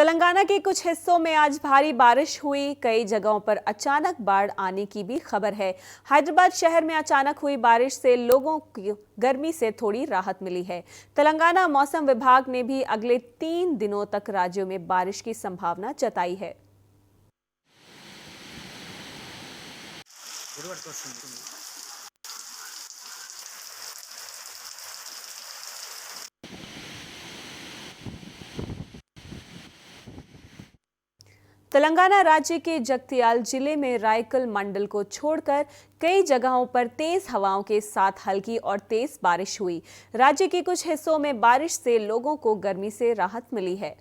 तेलंगाना के कुछ हिस्सों में आज भारी बारिश हुई। कई जगहों पर अचानक बाढ़ आने की भी खबर है। हैदराबाद शहर में अचानक हुई बारिश से लोगों को गर्मी से थोड़ी राहत मिली है। तेलंगाना मौसम विभाग ने भी अगले 3 दिनों तक राज्यों में बारिश की संभावना जताई है। तेलंगाना राज्य के जगतियाल जिले में रायकल मंडल को छोड़कर कई जगहों पर तेज हवाओं के साथ हल्की और तेज बारिश हुई। राज्य के कुछ हिस्सों में बारिश से लोगों को गर्मी से राहत मिली है।